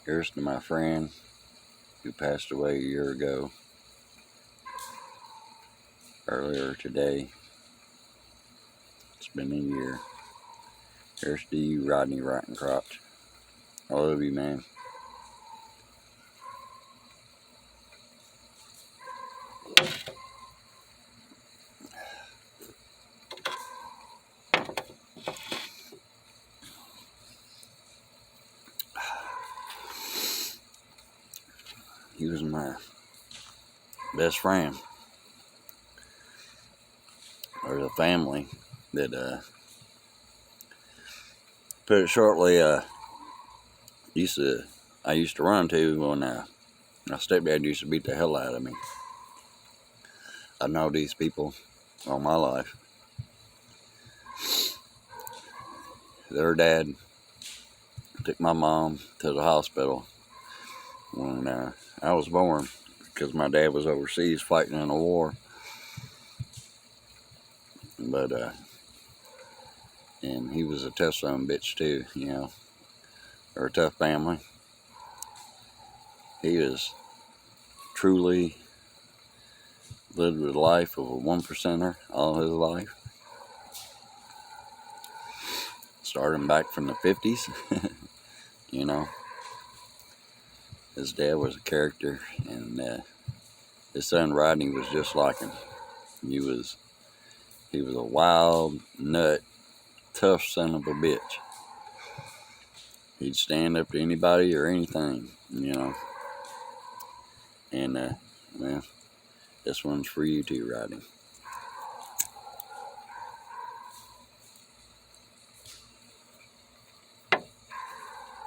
Here's to my friend who passed away a year ago, earlier today. It's been a year. Here's to you, Rodney Rottencrotch. I love you, man. He was my best friend. There's a family that, put it shortly, I used to run to when my stepdad used to beat the hell out of me. I know these people all my life. Their dad took my mom to the hospital when I was born because my dad was overseas fighting in a war. But, and he was a tough son of a bitch too, you know. They're a tough family. He was truly lived the life of a 1%er all his life. Starting back from the 50s, you know. His dad was a character, and his son Rodney was just like him. He was a wild, nut, tough son of a bitch. He'd stand up to anybody or anything, you know. And, well, this one's for you too, Rodney.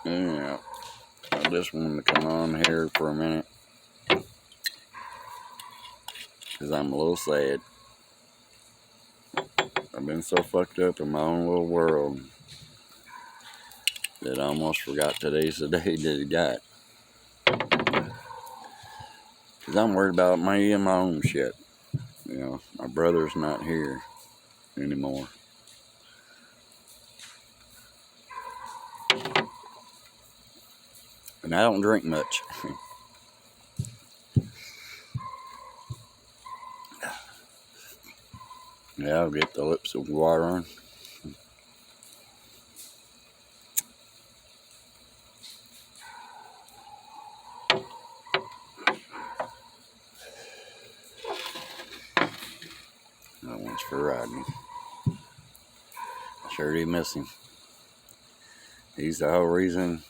Yeah, I just wanted to come on here for a minute because I'm a little sad. I've been so fucked up in my own little world that I almost forgot today's the day that he got. Because I'm worried about me and my own shit. You know, my brother's not here anymore. And I don't drink much. Yeah, I'll get the lips of water on. That one's for Rodney. I sure do miss him. He's the whole reason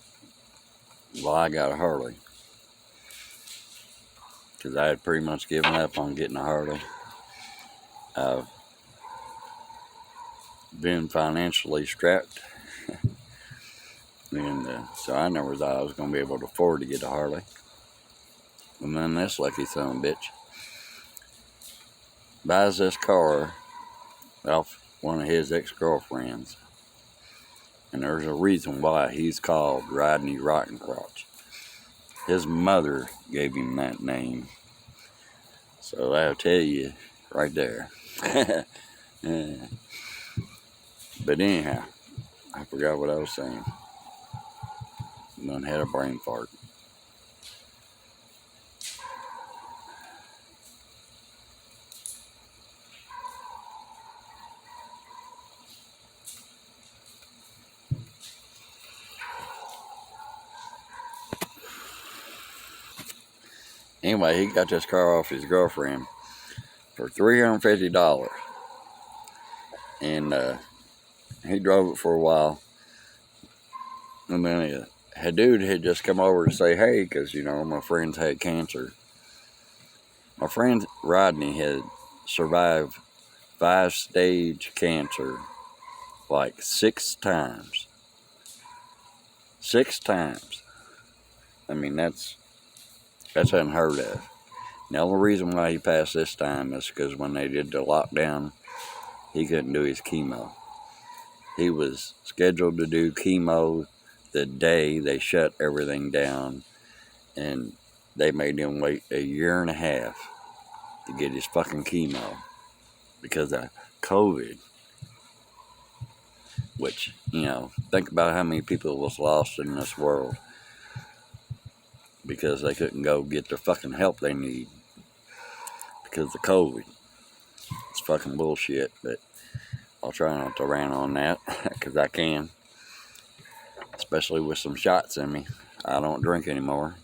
why I got a Harley. Because I had pretty much given up on getting a Harley. I've been financially strapped. And so I never thought I was going to be able to afford to get a Harley. And then this lucky son of a bitch buys this car off one of his ex-girlfriends. And there's a reason why he's called Rodney Rottencrotch. His mother gave him that name. So I'll tell you right there. But anyhow, I forgot what I was saying. Done had a brain fart. Anyway, he got this car off his girlfriend for $350. And he drove it for a while. And then a dude had just come over to say, hey, because, you know, my friends had cancer. My friend Rodney had survived 5-stage cancer like 6 times. 6 times. I mean, that's unheard of. Now, the reason why he passed this time is because when they did the lockdown, he couldn't do his chemo. He was scheduled to do chemo the day they shut everything down, and they made him wait a year and a half to get his fucking chemo because of COVID. Which, you know, think about how many people was lost in this world. because they couldn't go get the fucking help they need because of COVID. It's fucking bullshit, but I'll try not to rant on that because I can, especially with some shots in me. I don't drink anymore.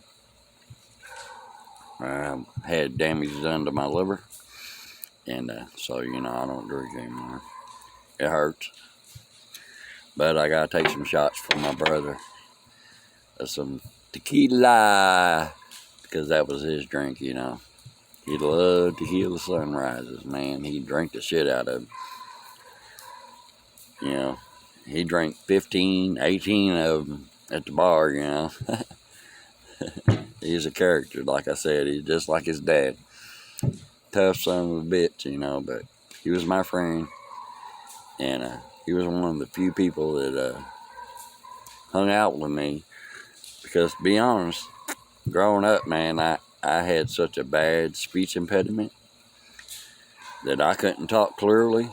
I had damage done to my liver, and so, you know, I don't drink anymore. It hurts, but I gotta take some shots for my brother of some tequila, because that was his drink, you know. He loved tequila sunrises, man. He drank the shit out of them. You know, he drank 15, 18 of them at the bar, you know. He's a character, like I said. He's just like his dad. Tough son of a bitch, you know, but he was my friend. And he was one of the few people that hung out with me. Because to be honest, growing up, man, I had such a bad speech impediment that I couldn't talk clearly.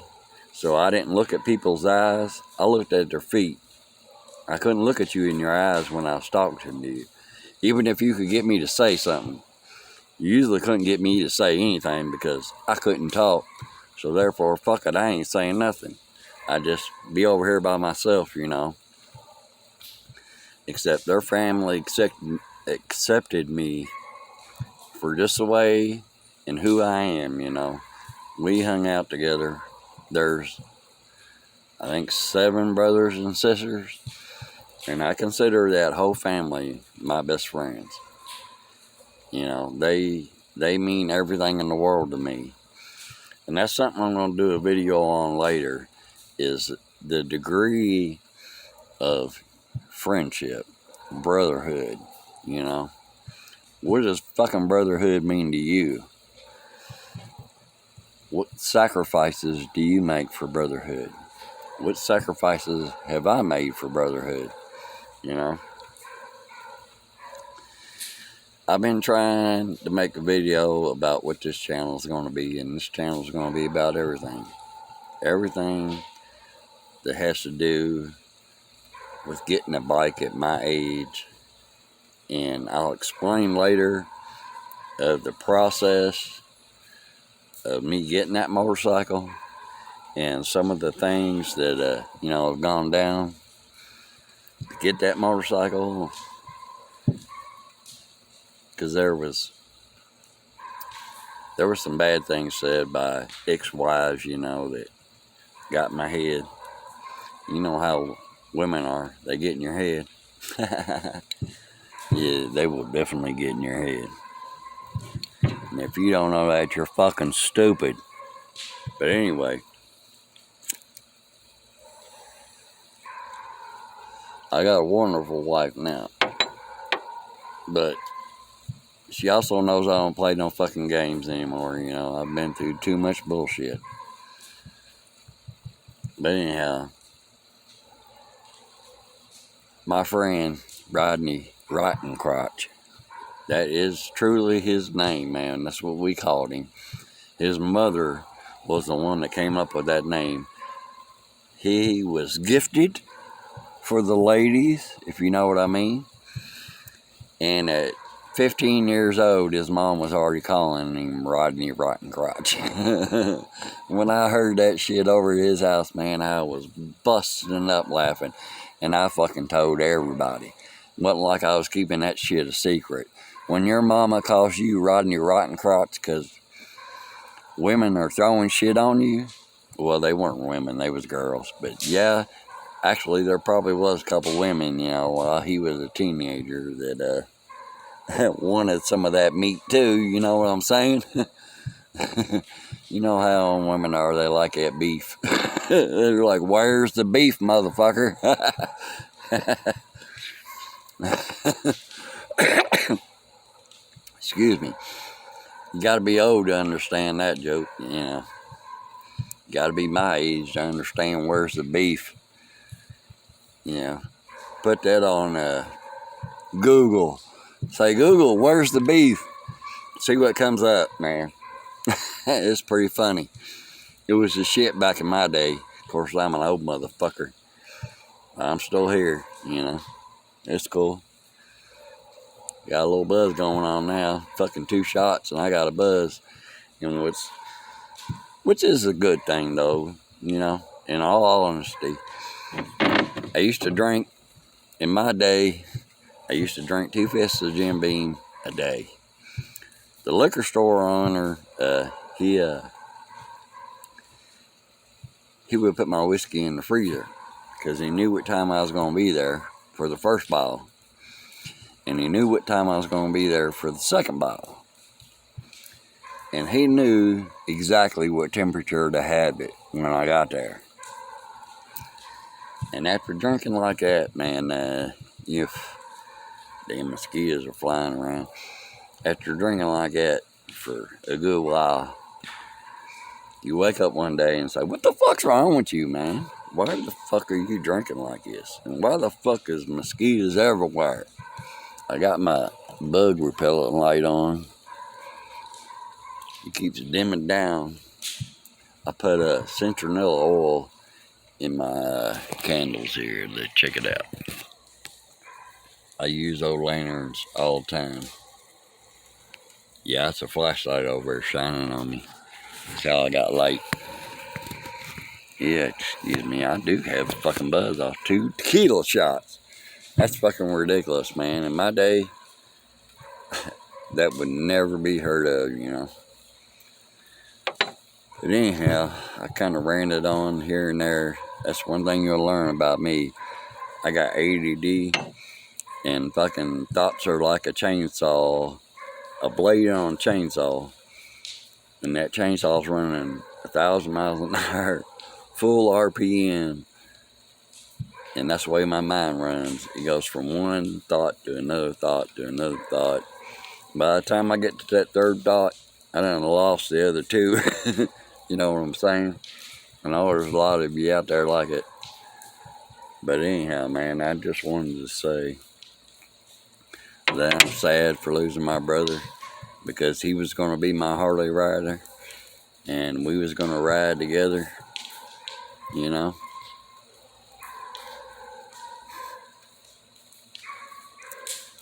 So I didn't look at people's eyes. I looked at their feet. I couldn't look at you in your eyes when I was talking to you. Even if you could get me to say something, you usually couldn't get me to say anything because I couldn't talk. So therefore, fuck it, I ain't saying nothing. I just be over here by myself, you know. Except their family accepted me for just the way and who I am, you know. We hung out together. There's, I think, 7 brothers and sisters, and I consider that whole family my best friends. You know, they mean everything in the world to me. And that's something I'm going to do a video on later, is the degree of friendship, brotherhood, you know. What does fucking brotherhood mean to you? What sacrifices do you make for brotherhood? What sacrifices have I made for brotherhood? You know? I've been trying to make a video about what this channel is going to be, and this channel is going to be about everything. Everything that has to do with getting a bike at my age. And I'll explain later of the process of me getting that motorcycle and some of the things that, you know, have gone down to get that motorcycle. Because there was some bad things said by ex-wives, you know, that got in my head. You know how women are. They get in your head. Yeah, they will definitely get in your head. And if you don't know that, you're fucking stupid. But anyway, I got a wonderful wife now. But she also knows I don't play no fucking games anymore, you know. I've been through too much bullshit. But anyhow, my friend, Rodney Rottencrotch, that is truly his name, man. That's what we called him. His mother was the one that came up with that name. He was gifted for the ladies, if you know what I mean. And at 15 years old, his mom was already calling him Rodney Rottencrotch. When I heard that shit over at his house, man, I was busting up laughing. And I fucking told everybody. Wasn't like I was keeping that shit a secret. When your mama calls you Rodney Rottencrotch because women are throwing shit on you, well, they weren't women, they was girls. But yeah, actually, there probably was a couple women, you know, while he was a teenager that wanted some of that meat too, you know what I'm saying? You know how women are, they like that beef. They're like, where's the beef, motherfucker? Excuse me. You gotta be old to understand that joke, you know. You gotta be my age to understand where's the beef. You know. Put that on Google. Say, Google, where's the beef? See what comes up, man. It's pretty funny. It was the shit back in my day. Of course, I'm an old motherfucker. I'm still here, you know. It's cool. Got a little buzz going on now. Fucking 2 shots and I got a buzz. You know, which is a good thing though, you know, in all honesty. I used to drink, in my day, I used to drink 2 fists of Jim Beam a day. The liquor store owner, he would put my whiskey in the freezer because he knew what time I was going to be there for the first bottle. And he knew what time I was going to be there for the second bottle. And he knew exactly what temperature to have it when I got there. And after drinking like that, man, damn mosquitoes are flying around. After drinking like that for a good while, you wake up one day and say, what the fuck's wrong with you, man? Why the fuck are you drinking like this? And why the fuck is mosquitoes everywhere? I got my bug repellent light on. It keeps dimming down. I put a citronella oil in my candles here. Let's check it out. I use old lanterns all the time. Yeah, it's a flashlight over there shining on me. That's how I got light. Yeah, excuse me, I do have a fucking buzz off 2 tequila shots. That's fucking ridiculous, man. In my day, that would never be heard of, you know. But anyhow, I kind of ranted on here and there. That's one thing you'll learn about me. I got ADD, and fucking thoughts are like a chainsaw, a blade on a chainsaw. And that chainsaw's running 1,000 miles an hour, full RPM. And that's the way my mind runs. It goes from one thought to another thought to another thought. By the time I get to that third thought, I done lost the other 2. You know what I'm saying? I know there's a lot of you out there like it. But anyhow, man, I just wanted to say that I'm sad for losing my brother, because he was going to be my Harley rider, and we was going to ride together, you know.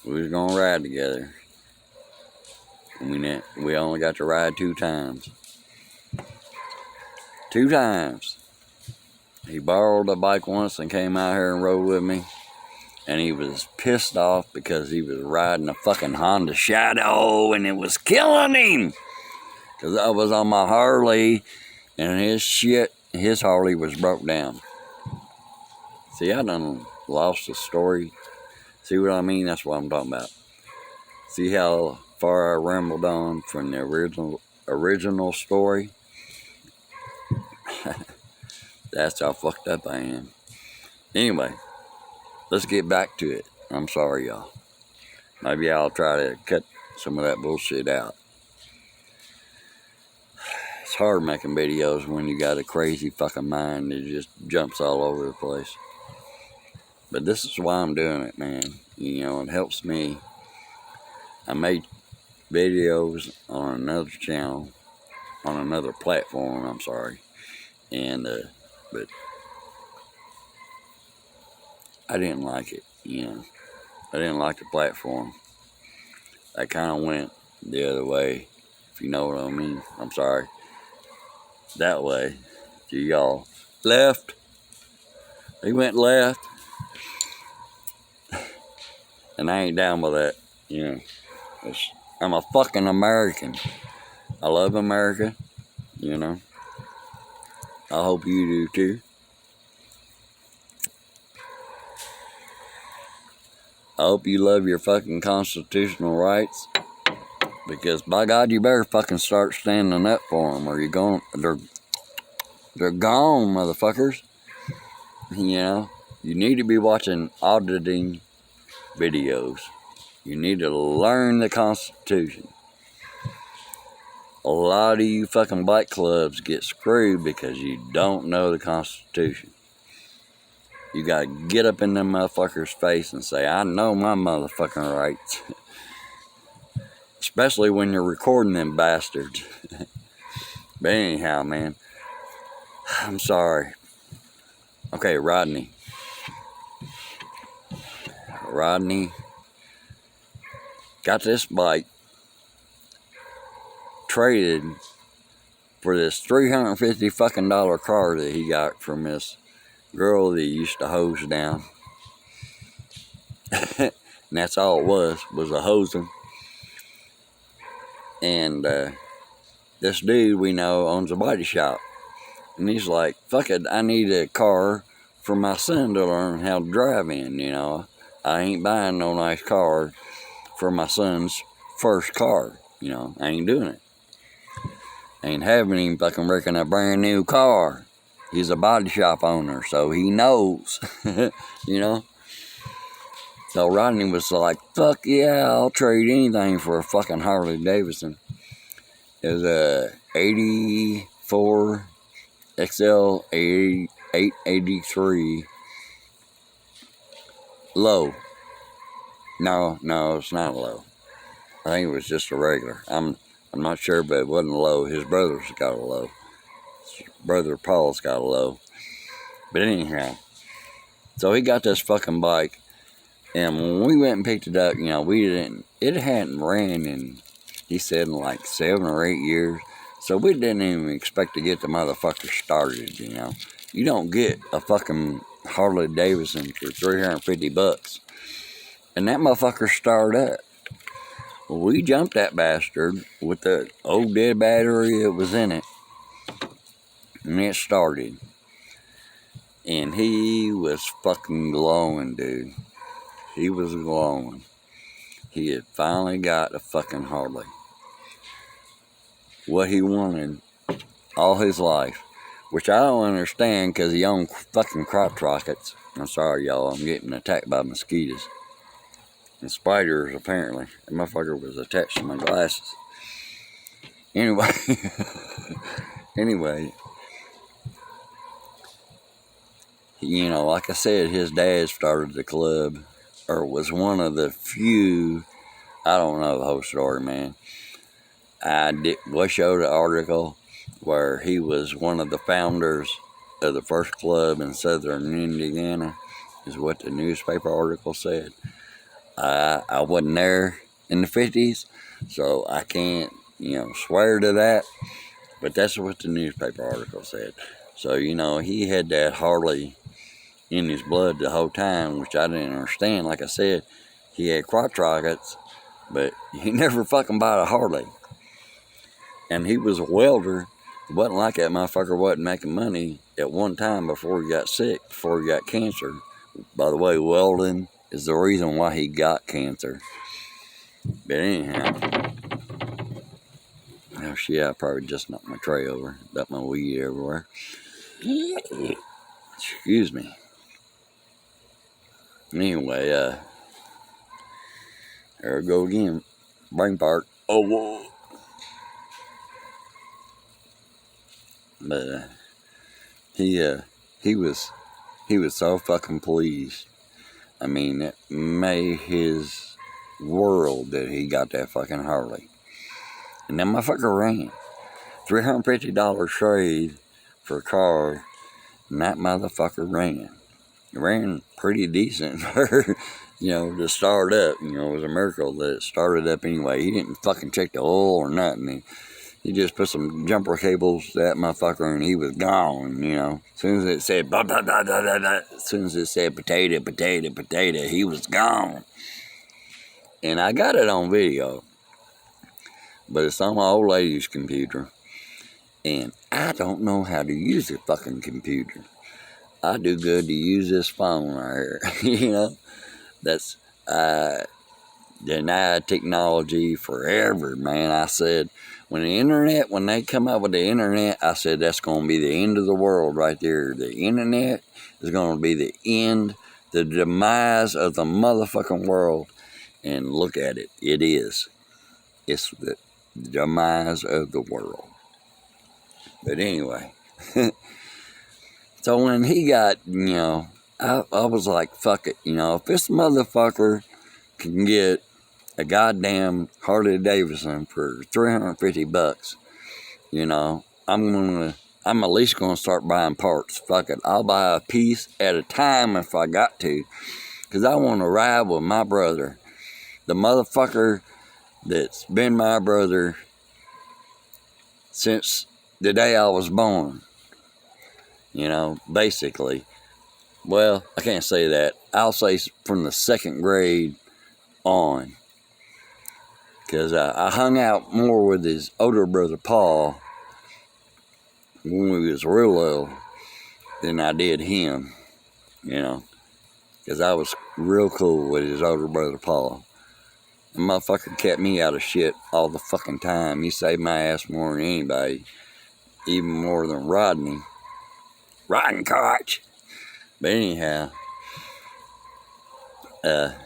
We was going to ride together. And we only got to ride 2 times. 2 times. He borrowed a bike once and came out here and rode with me. And he was pissed off because he was riding a fucking Honda Shadow and it was killing him. Because I was on my Harley and his Harley was broke down. See, I done lost the story. See what I mean? That's what I'm talking about. See how far I rambled on from the original story? That's how fucked up I am. Anyway, let's get back to it. I'm sorry, y'all. Maybe I'll try to cut some of that bullshit out. It's hard making videos when you got a crazy fucking mind that just jumps all over the place. But this is why I'm doing it, man. You know, it helps me. I made videos on another channel, on another platform, I'm sorry. And, but I didn't like it, you know. I didn't like the platform. I kind of went the other way, if you know what I mean. I'm sorry. That way, to y'all. Left. He went left. And I ain't down with that, you know. I'm a fucking American. I love America, you know. I hope you do too. I hope you love your fucking constitutional rights. Because by God, you better fucking start standing up for them, or you're going. They're gone, motherfuckers. You know, you need to be watching auditing videos. You need to learn the Constitution. A lot of you fucking black clubs get screwed because you don't know the Constitution. You gotta get up in them motherfuckers' face and say, I know my motherfucking rights. Especially when you're recording them bastards. But anyhow, man, I'm sorry. Okay, Rodney. got this bike traded for this $350 fucking car that he got from this girl that he used to hose down. And that's all it was a hosing. And this dude we know owns a body shop. And he's like, fuck it, I need a car for my son to learn how to drive in, you know. I ain't buying no nice car for my son's first car, you know. I ain't doing it. I ain't having him fucking wrecking a brand new car. He's a body shop owner, so he knows, you know. So Rodney was like, fuck yeah, I'll trade anything for a fucking Harley Davidson. It was a 84 XL 883 low. No, it's not a low. I think it was just a regular. I'm not sure, but it wasn't a low. His brother's got a low. His brother Paul's got a low. But anyhow, so he got this fucking bike, and when we went and picked it up, you know, it hadn't ran in, he said, in like 7 or 8 years. So we didn't even expect to get the motherfucker started, you know. You don't get a fucking Harley Davidson for $350. And that motherfucker started up. Well, we jumped that bastard with the old dead battery that was in it. And it started. And he was fucking glowing, dude. He was glowing. He had finally got a fucking Harley. What he wanted all his life, which I don't understand because he owned fucking crotch rockets. I'm sorry, y'all. I'm getting attacked by mosquitoes and spiders, apparently. That motherfucker was attached to my glasses. Anyway, you know, like I said, his dad started the club, or was one of the few. I don't know the whole story, man. I showed an article where he was one of the founders of the first club in southern Indiana, is what the newspaper article said. I wasn't there in the 50s, so I can't, you know, swear to that, but that's what the newspaper article said. So, you know, he had that Harley in his blood the whole time, which I didn't understand. Like I said, he had crotch rockets, but he never fucking bought a Harley. And he was a welder. It wasn't like that motherfucker wasn't making money at one time before he got sick, before he got cancer. By the way, welding is the reason why he got cancer. But anyhow, oh shit, I probably just knocked my tray over. Got my weed everywhere. Excuse me. Anyway, there we go again. Brain fart. Oh, whoa. But he was so fucking pleased. I mean, it made his world that he got that fucking Harley. And that motherfucker ran. $350 trade for a car, and that motherfucker ran. It ran pretty decent for, you know, to start up. You know, it was a miracle that it started up anyway. He didn't fucking check the oil or nothing. He just put some jumper cables to that motherfucker and he was gone, you know. As soon as it said, blah, blah, blah, blah, blah, blah, as soon as it said potato, he was gone. And I got it on video. But it's on my old lady's computer. And I don't know how to use a fucking computer. I do good to use this phone right here. You know? That's, denied technology forever, man. I said, when they come out with the internet, I said, that's going to be the end of the world right there. The internet is going to be the end, the demise of the motherfucking world. And look at it. It is. It's the demise of the world. But anyway. So when he got, you know, I was like, fuck it. You know, if this motherfucker can get a goddamn Harley Davidson for $350, you know, I'm at least gonna start buying parts. Fuck it, I'll buy a piece at a time if I got to, because I want to ride with my brother, the motherfucker that's been my brother since the day I was born. You know, basically. Well, I can't say that. I'll say from the 2nd grade on. Because I hung out more with his older brother, Paul, when we was real little than I did him. You know, because I was real cool with his older brother, Paul. The motherfucker kept me out of shit all the fucking time. He saved my ass more than anybody. Even more than Rodney. Riding Koch! But anyhow, I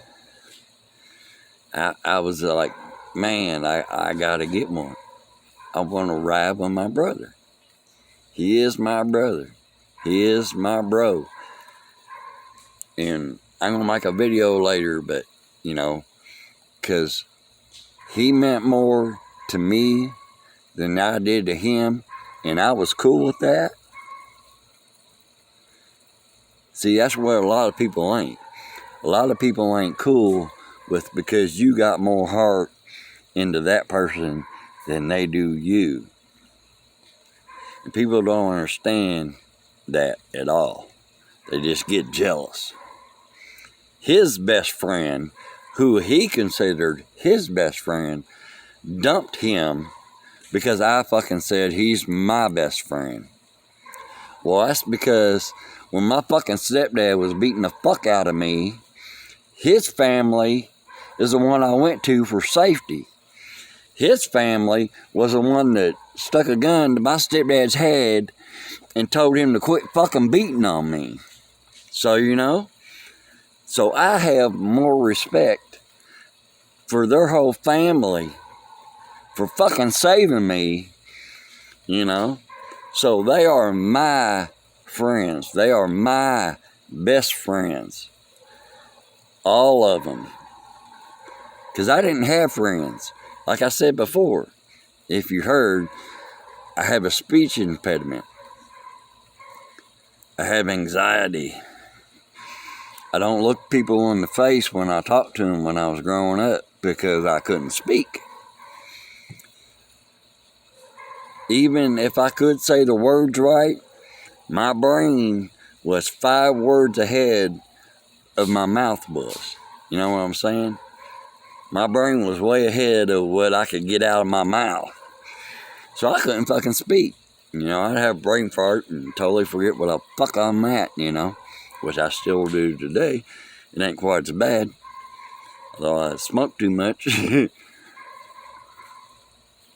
was like, man, I gotta get one. I want to ride with my brother. He is my brother. He is my bro. And I'm gonna make a video later, but, you know, because he meant more to me than I did to him, and I was cool with that. See, that's where a lot of people ain't. A lot of people ain't cool with because you got more heart into that person than they do you. And people don't understand that at all. They just get jealous. His best friend, who he considered his best friend, dumped him because I fucking said he's my best friend. Well, that's because when my fucking stepdad was beating the fuck out of me, his family is the one I went to for safety. His family was the one that stuck a gun to my stepdad's head and told him to quit fucking beating on me. So, you know, so I have more respect for their whole family for fucking saving me, you know. So they are my friends. They are my best friends. All of them. Because I didn't have friends. Like I said before, if you heard, I have a speech impediment. I have anxiety. I don't look people in the face when I talk to them when I was growing up because I couldn't speak. Even if I could say the words right, my brain was 5 words ahead of my mouth was. You know what I'm saying? My brain was way ahead of what I could get out of my mouth. So I couldn't fucking speak. You know, I'd have brain fart and totally forget what the fuck I'm at, you know. Which I still do today. It ain't quite as bad. Although I smoke too much. If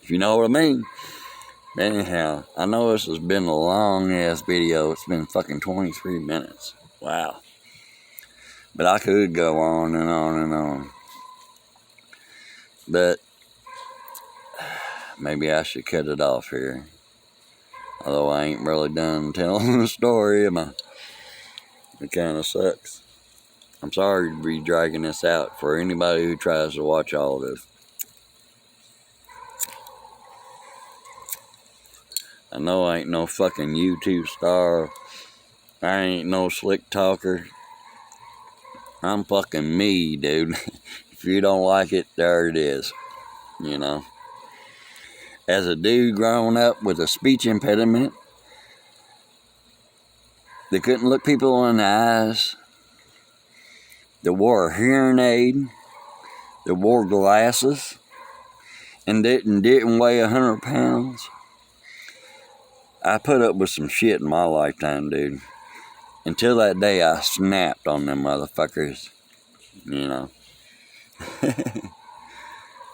you know what I mean. Anyhow, I know this has been a long ass video. It's been fucking 23 minutes. Wow. But I could go on and on and on. But maybe I should cut it off here. Although I ain't really done telling the story, am I? It kind of sucks. I'm sorry to be dragging this out for anybody who tries to watch all this. I know I ain't no fucking YouTube star. I ain't no slick talker. I'm fucking me, dude. If you don't like it, there it is. You know. As a dude growing up with a speech impediment, that couldn't look people in the eyes, that wore a hearing aid, that wore glasses, and didn't weigh 100 pounds. I put up with some shit in my lifetime, dude. Until that day I snapped on them motherfuckers. You know.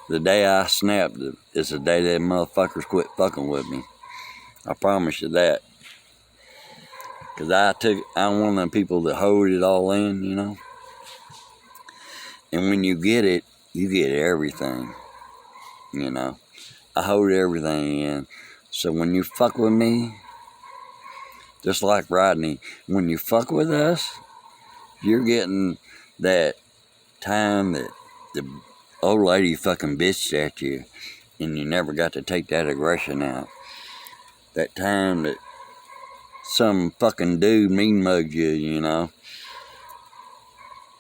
The day I snapped is the day that motherfuckers quit fucking with me. I promise you that. Because I'm one of them people that hold it all in, you know. And when you get it, you get everything. You know. I hold everything in. So when you fuck with me, just like Rodney, when you fuck with us, you're getting that time that the old lady fucking bitched at you and you never got to take that aggression out. That time that some fucking dude mean mugged you, you know.